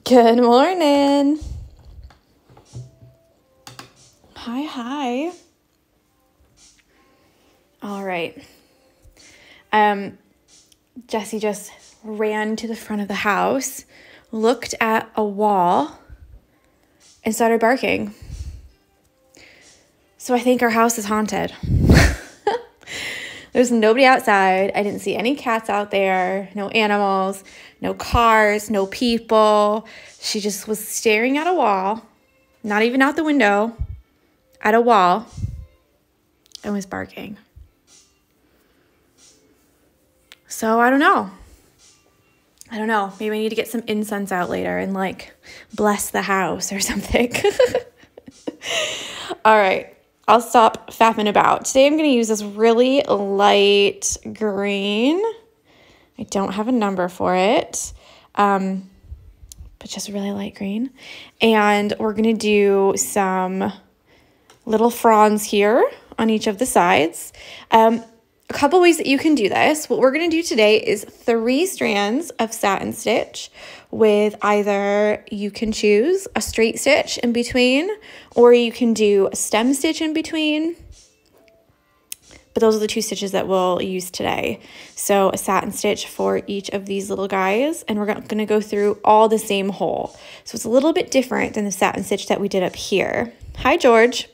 Good morning. Hi. All right. Jessie just ran to the front of the house, looked at a wall, and started barking. So I think our house is haunted. There's nobody outside. I didn't see any cats out there, no animals, no cars, no people. She just was staring at a wall, not even out the window, at a wall, and was barking. So I don't know. Maybe I need to get some incense out later and like bless the house or something. All right. I'll stop faffing about. Today I'm going to use this really light green. I don't have a number for it, but just really light green. And we're going to do some little fronds here on each of the sides. A couple ways that you can do this. What we're going to do today is 3 strands of satin stitch with either you can choose a straight stitch in between or you can do a stem stitch in between. But those are the 2 stitches that we'll use today. So a satin stitch for each of these little guys, and we're going to go through all the same hole. So it's a little bit different than the satin stitch that we did up here. Hi, George.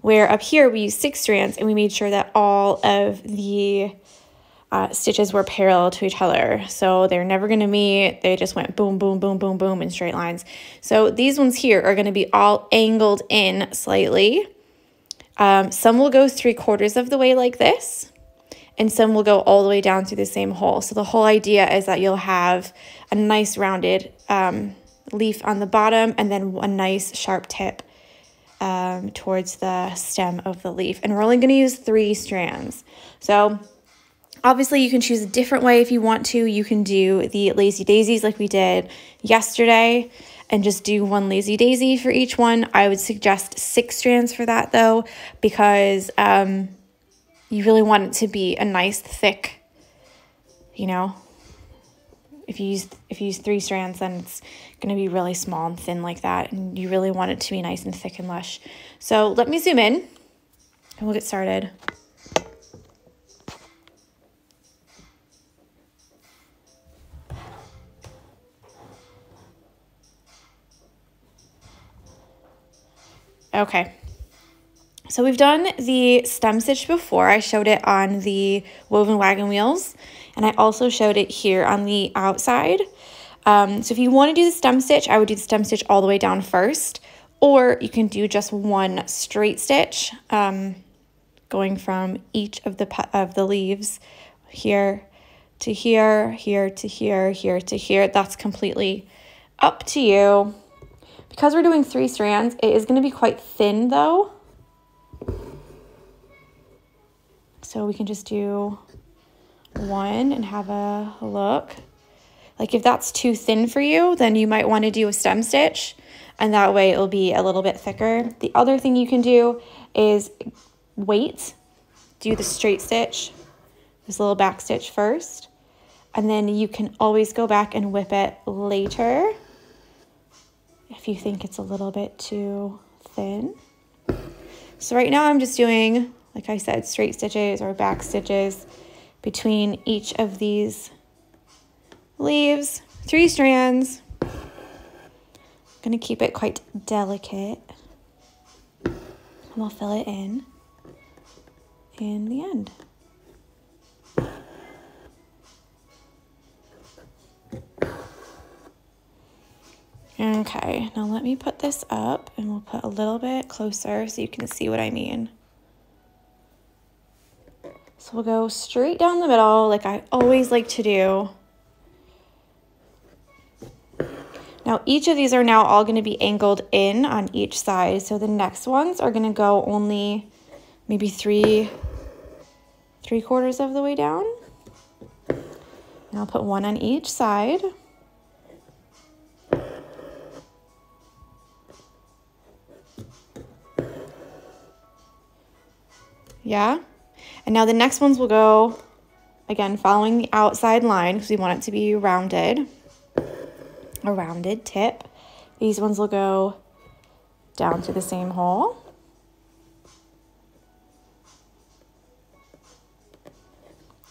Where up here we used 6 strands and we made sure that all of the stitches were parallel to each other. So they're never going to meet. They just went boom, boom, boom, boom, boom in straight lines. So these ones here are going to be all angled in slightly. Some will go 3/4 of the way like this, and some will go all the way down through the same hole. So the whole idea is that you'll have a nice rounded leaf on the bottom and then a nice sharp tip towards the stem of the leaf. And we're only going to use 3 strands. So obviously you can choose a different way if you want to. You can do the lazy daisies like we did yesterday and just do 1 lazy daisy for each one. I would suggest 6 strands for that though, because you really want it to be a nice thick, you know. If you use 3 strands, then it's going to be really small and thin like that, and you really want it to be nice and thick and lush. So let me zoom in, and we'll get started. Okay, so we've done the stem stitch before. I showed it on the woven wagon wheels, and I also showed it here on the outside. So if you want to do the stem stitch, I would do the stem stitch all the way down first, or you can do just 1 straight stitch, going from each of the leaves here to here, here to here, here to here. That's completely up to you. Because we're doing 3 strands, it is going to be quite thin though. So we can just do 1 and have a look. Like if that's too thin for you, then you might want to do a stem stitch, and that way it'll be a little bit thicker. The other thing you can do is wait, do the straight stitch, this little back stitch first, and then you can always go back and whip it later if you think it's a little bit too thin. So right now I'm just doing, like I said, straight stitches or back stitches between each of these leaves, 3 strands. I'm going to keep it quite delicate, and we'll fill it in the end. Okay, now let me put this up, and we'll put a little bit closer so you can see what I mean. So we'll go straight down the middle like I always like to do. Now each of these are now all going to be angled in on each side. So the next ones are going to go only maybe 3/4 of the way down. And I'll put 1 on each side. Yeah. And now the next ones will go, again, following the outside line because we want it to be rounded. a rounded tip. These ones will go down to the same hole.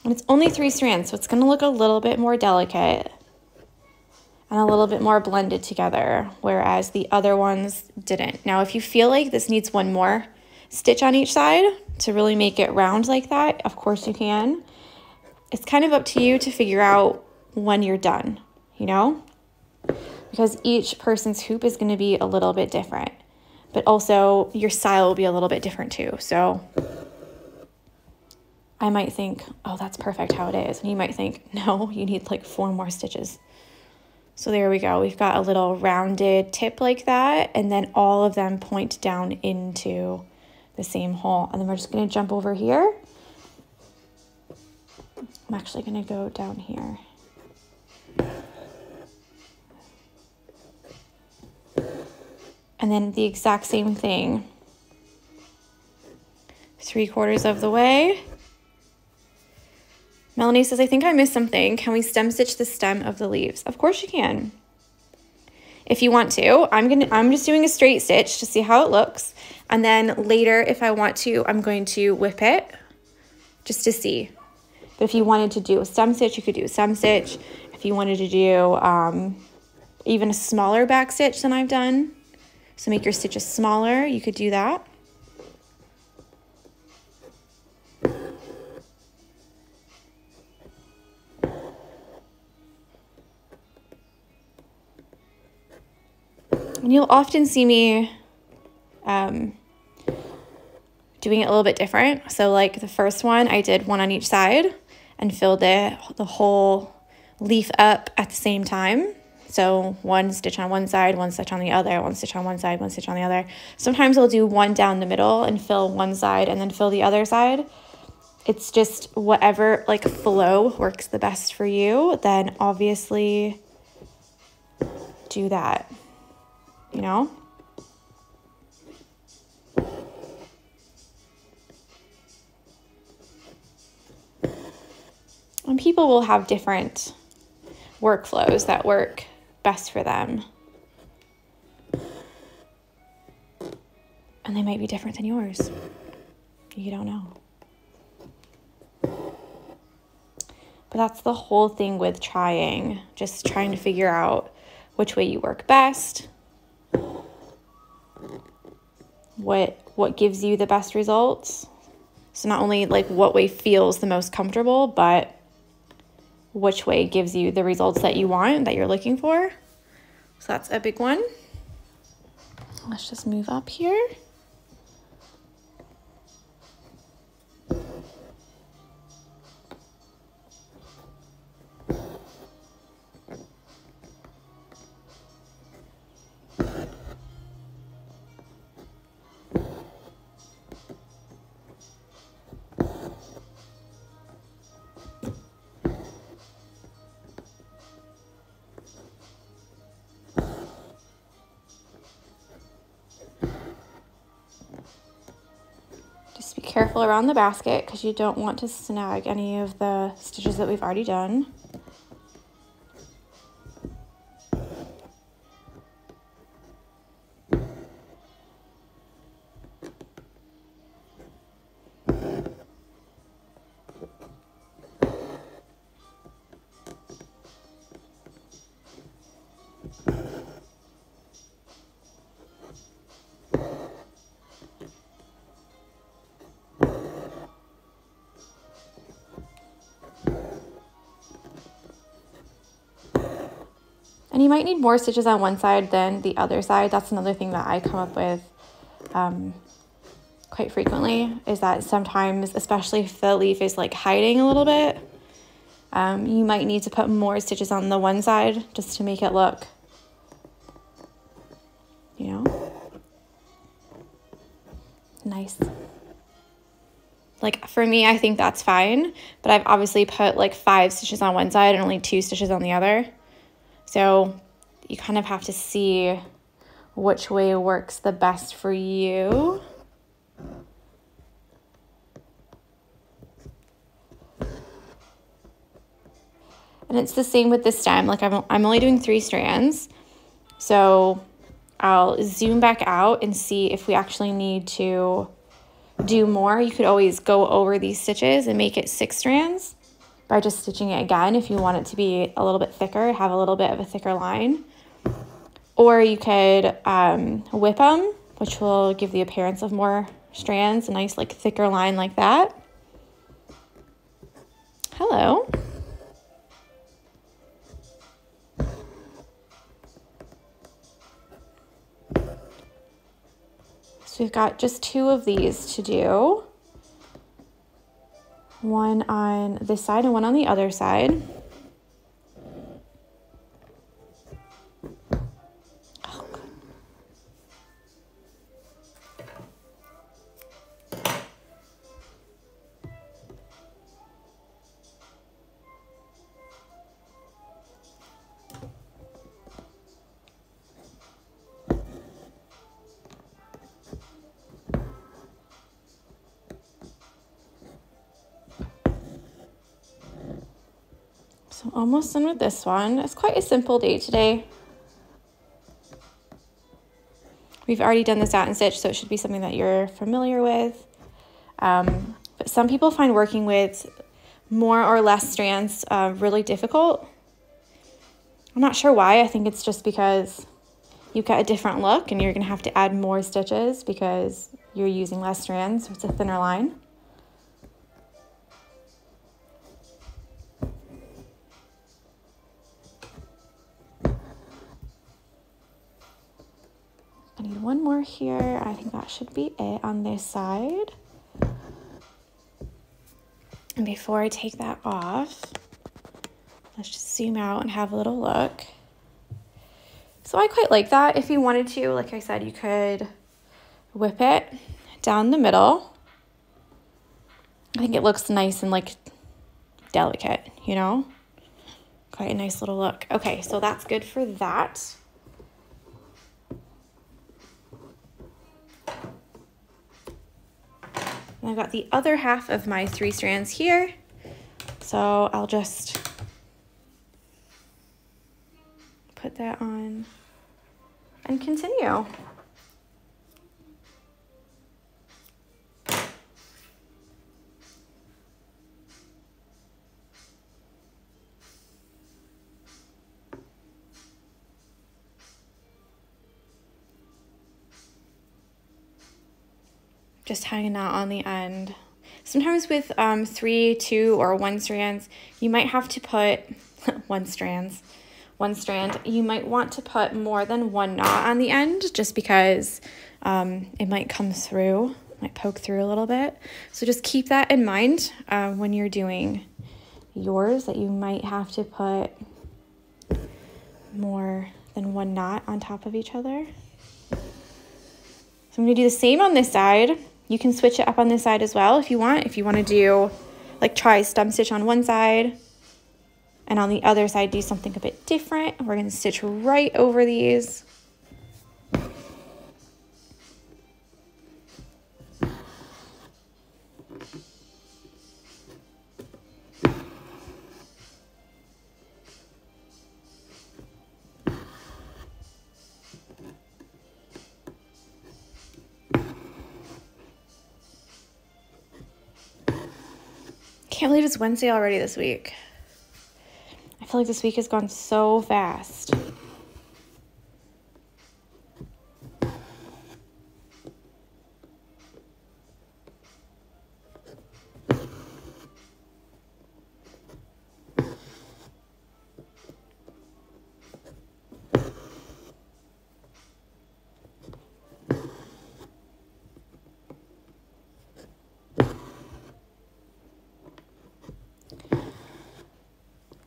And it's only 3 strands, so it's going to look a little bit more delicate and a little bit more blended together, whereas the other ones didn't. Now, if you feel like this needs one more stitch on each side to really make it round like that, of course you can. It's kind of up to you to figure out when you're done, you know? Because each person's hoop is going to be a little bit different, but also your style will be a little bit different too. So I might think, oh, that's perfect how it is. And you might think, no, you need like 4 more stitches. So there we go. We've got a little rounded tip like that. And then all of them point down into the same hole. And then we're just going to jump over here. I'm actually going to go down here. And then the exact same thing. 3/4 of the way. Melanie says, I think I missed something. Can we stem stitch the stem of the leaves? Of course you can. If you want to, I'm just doing a straight stitch to see how it looks. And then later, if I want to, I'm going to whip it just to see. But if you wanted to do a stem stitch, you could do a stem stitch. If you wanted to do even a smaller back stitch than I've done, so make your stitches smaller, you could do that. And you'll often see me doing it a little bit different. So like the first one, I did one on each side and filled the whole leaf up at the same time. So 1 stitch on one side, 1 stitch on the other, 1 stitch on one side, 1 stitch on the other. Sometimes I'll do one down the middle and fill one side and then fill the other side. It's just whatever like flow works the best for you, then obviously do that, you know? And people will have different workflows that work best for them. And they might be different than yours. You don't know. But that's the whole thing with trying, just trying to figure out which way you work best, what gives you the best results. So not only like what way feels the most comfortable, but which way gives you the results that you want, that you're looking for. So that's a big one. Let's just move up here. Just be careful around the basket because you don't want to snag any of the stitches that we've already done. And you might need more stitches on one side than the other side. That's another thing that I come up with quite frequently, is that sometimes, especially if the leaf is like hiding a little bit, you might need to put more stitches on the one side just to make it look, you know, nice. Like for me, I think that's fine, but I've obviously put like 5 stitches on one side and only 2 stitches on the other. So you kind of have to see which way works the best for you. And it's the same with the stem. Like I'm only doing 3 strands. So I'll zoom back out and see if we actually need to do more. You could always go over these stitches and make it 6 strands by just stitching it again if you want it to be a little bit thicker, have a little bit of a thicker line. Or you could whip them, which will give the appearance of more strands, a nice like thicker line like that. Hello. So we've got just 2 of these to do. One on this side and one on the other side. Oh, good. So almost done with this one. It's quite a simple day today. We've already done the satin stitch, so it should be something that you're familiar with. But some people find working with more or less strands really difficult. I'm not sure why. I think it's just because you get a different look and you're going to have to add more stitches because you're using less strands, so it's a thinner line. I need one more here. I think that should be it on this side. And before I take that off, let's just zoom out and have a little look. So I quite like that. If you wanted to, like I said, you could whip it down the middle. I think it looks nice and like delicate, you know? Quite a nice little look. Okay, so that's good for that. And I've got the other half of my 3 strands here. So I'll just put that on and continue. Just tying a knot on the end. Sometimes with 3, 2, or 1 strands, you might have to put one strand. You might want to put more than 1 knot on the end, just because it might come through, might poke through a little bit. So just keep that in mind when you're doing yours, that you might have to put more than 1 knot on top of each other. So I'm gonna do the same on this side. You can switch it up on this side as well if you want. If you want to do, like, try stem stitch on one side and on the other side do something a bit different. We're going to stitch right over these. Can't believe it's Wednesday already this week. I feel like this week has gone so fast.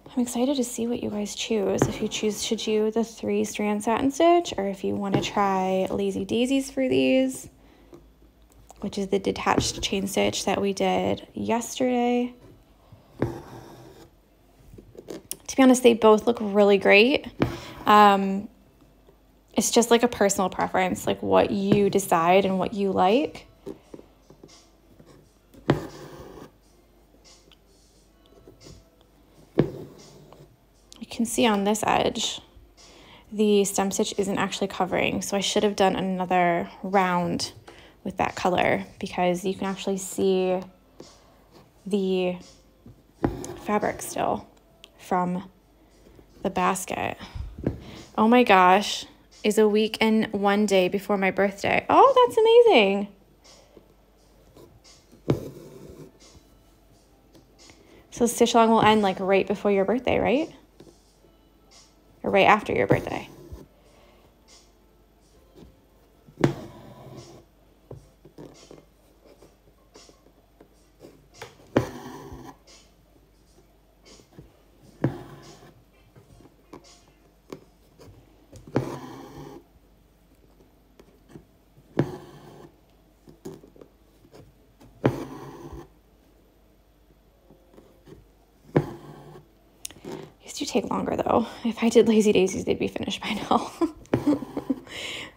I'm excited to see what you guys choose. If you choose to do the 3 strand satin stitch, or if you want to try lazy daisies for these, which is the detached chain stitch that we did yesterday. To be honest, they both look really great. It's just like a personal preference, like what you decide and what you like. can see on this edge, the stem stitch isn't actually covering. So I should have done another round with that color because you can actually see the fabric still from the basket. Oh my gosh, is a week and 1 day before my birthday. Oh, that's amazing. So stitch along will end like right before your birthday, right? Or right after your birthday. Used to take longer though. If I did lazy daisies, they'd be finished by now.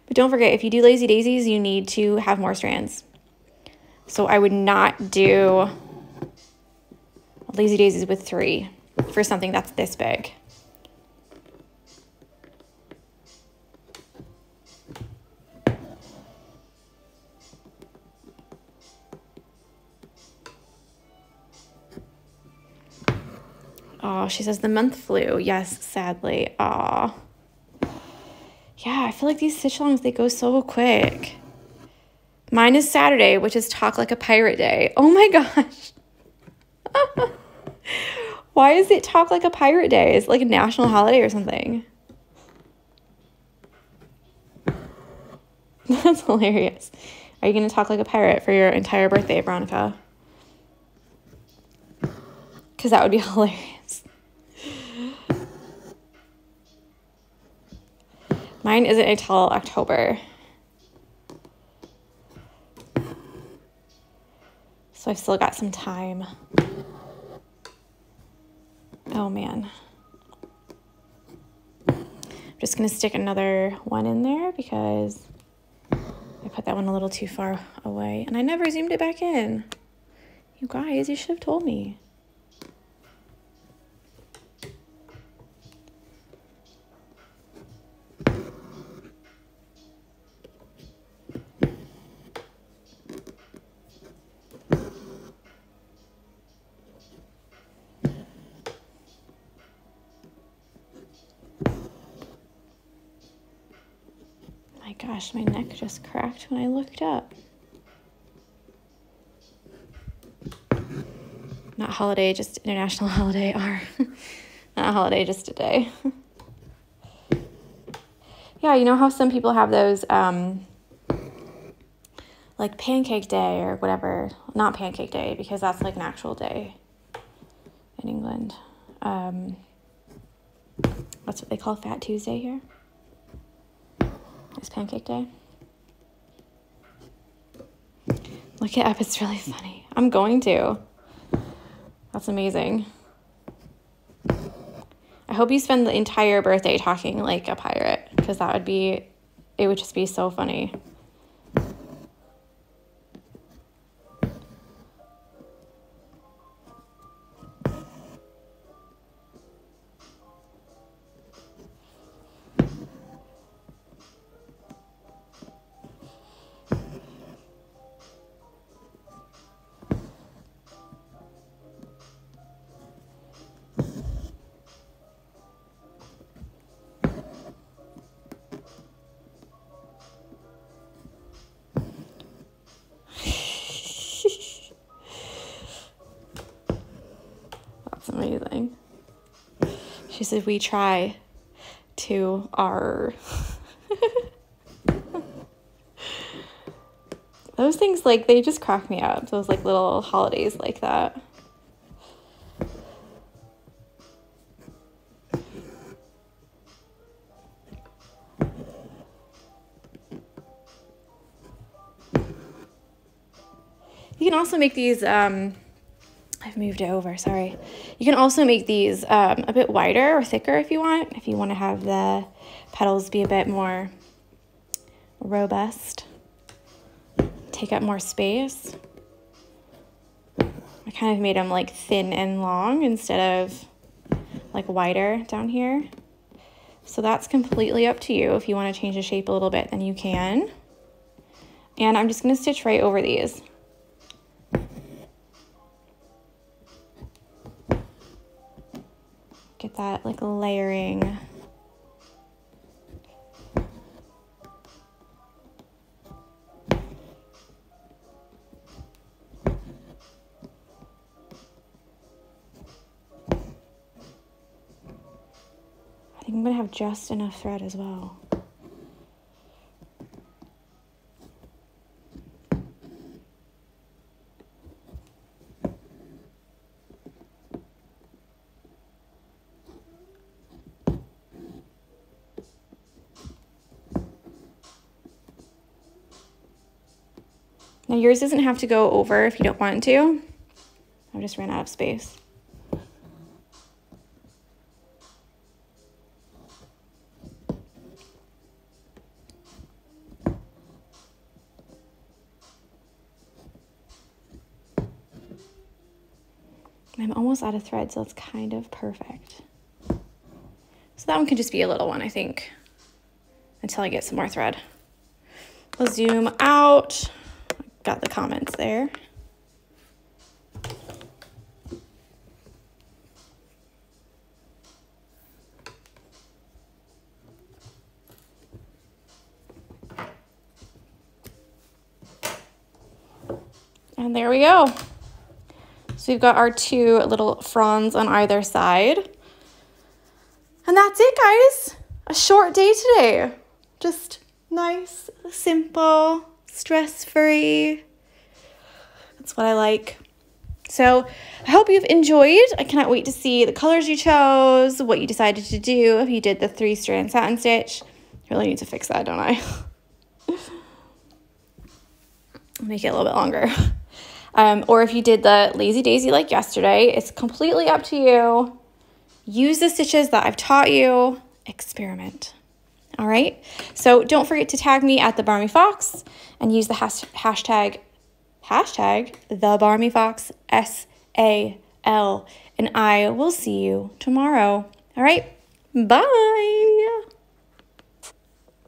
But don't forget, if you do lazy daisies, you need to have more strands. So I would not do lazy daisies with 3 for something that's this big. Oh, she says the month flew. Yes, sadly. Aw. Yeah, I feel like these stitch-alongs, they go so quick. Mine is Saturday, which is Talk Like a Pirate Day. Oh my gosh. Why is it Talk Like a Pirate Day? Is it like a national holiday or something? That's hilarious. Are you going to talk like a pirate for your entire birthday, Veronica? Because that would be hilarious. Mine isn't until October. So I've still got some time. Oh man. I'm just gonna stick another one in there because I put that one a little too far away and I never zoomed it back in. You guys, you should have told me. Gosh, my neck just cracked when I looked up. Not holiday, just international holiday, or not holiday, just a day. Yeah, you know how some people have those, like pancake day or whatever. Not pancake day, because that's like an actual day in England. That's what they call Fat Tuesday here. It's Pancake Day. Look it up, it's really funny. I'm going to. That's amazing. I hope you spend the entire birthday talking like a pirate, because that would be, it would just be so funny. Amazing. She said we try to our those things, like, they just crack me up, those like little holidays like that. You can also make these I've moved it over, sorry. You can also make these a bit wider or thicker if you want to have the petals be a bit more robust, take up more space. I kind of made them like thin and long instead of like wider down here. So that's completely up to you. If you want to change the shape a little bit, then you can. And I'm just going to stitch right over these. Get that like layering. I think I'm gonna have just enough thread as well. Now yours doesn't have to go over if you don't want to. I just ran out of space. I'm almost out of thread, so it's kind of perfect. So that one can just be a little one, I think, until I get some more thread. I'll zoom out. Got the comments there. And there we go. So we've got our two little fronds on either side. And that's it, guys. A short day today. Just nice, simple, stress-free. That's what I like. So I hope you've enjoyed. I cannot wait to see the colors you chose, what you decided to do. If you did the 3-strand satin stitch, I really need to fix that, don't I? Make it a little bit longer. Or if you did the lazy daisy like yesterday, it's completely up to you. Use the stitches that I've taught you. Experiment. All right. So don't forget to tag me at the Barmy Fox and use the hashtag the Barmy Fox SAL, and I will see you tomorrow. All right. Bye.